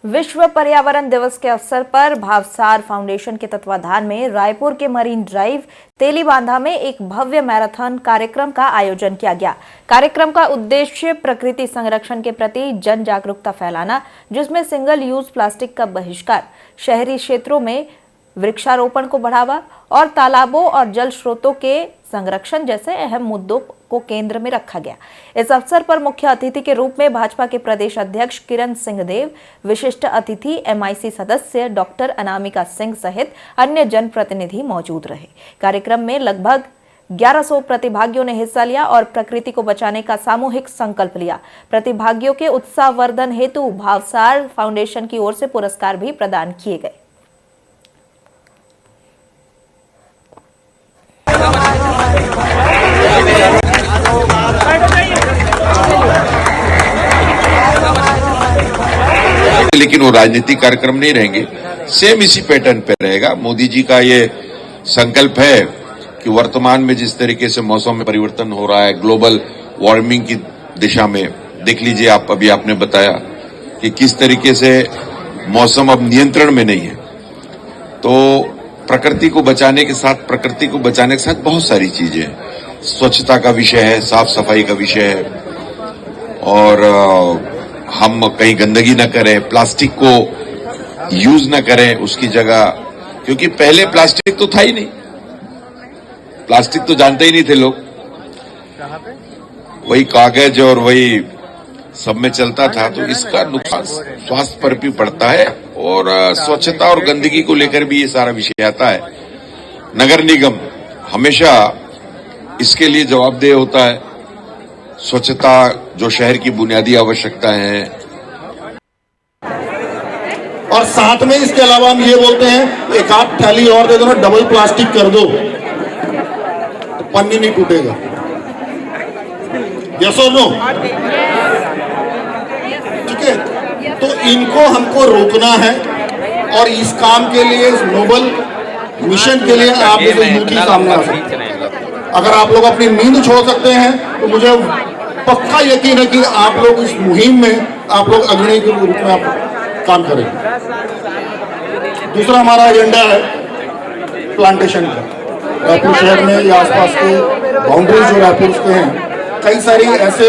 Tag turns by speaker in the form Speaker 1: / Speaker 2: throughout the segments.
Speaker 1: विश्व पर्यावरण दिवस के अवसर पर भावसार फाउंडेशन के तत्वाधान में रायपुर के मरीन ड्राइव तेलीबांधा में एक भव्य मैराथन कार्यक्रम का आयोजन किया गया। कार्यक्रम का उद्देश्य प्रकृति संरक्षण के प्रति जन जागरूकता फैलाना, जिसमें सिंगल यूज प्लास्टिक का बहिष्कार, शहरी क्षेत्रों में वृक्षारोपण को बढ़ावा और तालाबों और जल स्रोतों के संरक्षण जैसे अहम मुद्दों को केंद्र में रखा गया। इस अवसर पर मुख्य अतिथि के रूप में भाजपा के प्रदेश अध्यक्ष किरण सिंहदेव, विशिष्ट अतिथि MIC सदस्य डॉक्टर अनामिका सिंह सहित अन्य जनप्रतिनिधि मौजूद रहे। कार्यक्रम में लगभग 1100 प्रतिभागियों ने हिस्सा लिया और प्रकृति को बचाने का सामूहिक संकल्प लिया। प्रतिभागियों के उत्साहवर्धन हेतु भावसार फाउंडेशन की ओर से पुरस्कार भी प्रदान किए गए।
Speaker 2: लेकिन वो राजनीतिक कार्यक्रम नहीं रहेंगे, सेम इसी पैटर्न पे रहेगा। मोदी जी का ये संकल्प है कि वर्तमान में जिस तरीके से मौसम में परिवर्तन हो रहा है, ग्लोबल वार्मिंग की दिशा में, देख लीजिए आप, अभी आपने बताया कि किस तरीके से मौसम अब नियंत्रण में नहीं है। तो प्रकृति को बचाने के साथ बहुत सारी चीजें हैं। स्वच्छता का विषय है, साफ सफाई का विषय है, और हम कहीं गंदगी न करें, प्लास्टिक को यूज न करें उसकी जगह, क्योंकि पहले प्लास्टिक तो था ही नहीं, प्लास्टिक तो जानते ही नहीं थे लोग, वही कागज और वही सब में चलता था। तो इसका नुकसान स्वास्थ्य पर भी पड़ता है, और स्वच्छता और गंदगी को लेकर भी ये सारा विषय आता है। नगर निगम हमेशा इसके लिए जवाबदेह होता है। स्वच्छता जो शहर की बुनियादी आवश्यकता है,
Speaker 3: और साथ में इसके अलावा हम ये बोलते हैं एक आध थैली और दे दो ना, डबल प्लास्टिक कर दो तो पन्नी नहीं टूटेगा। यस और नो? ठीक है, तो इनको हमको रोकना है, और इस काम के लिए, इस नोबल मिशन के लिए आप जैसे यूथ ही सामने आ सकते हैं। अगर आप लोग अपनी नींद छोड़ सकते हैं तो मुझे पक्का यकीन है कि आप लोग इस मुहिम में आप लोग अग्रणी के रूप में आप काम करेंगे। दूसरा हमारा एजेंडा है प्लांटेशन का। रायपुर शहर में या आसपास के बाउंड्रीज जो रायपुर के हैं, कई सारी ऐसे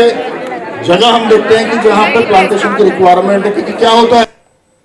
Speaker 3: जगह हम देखते हैं कि जहाँ पर प्लांटेशन की रिक्वायरमेंट है। क्योंकि क्या होता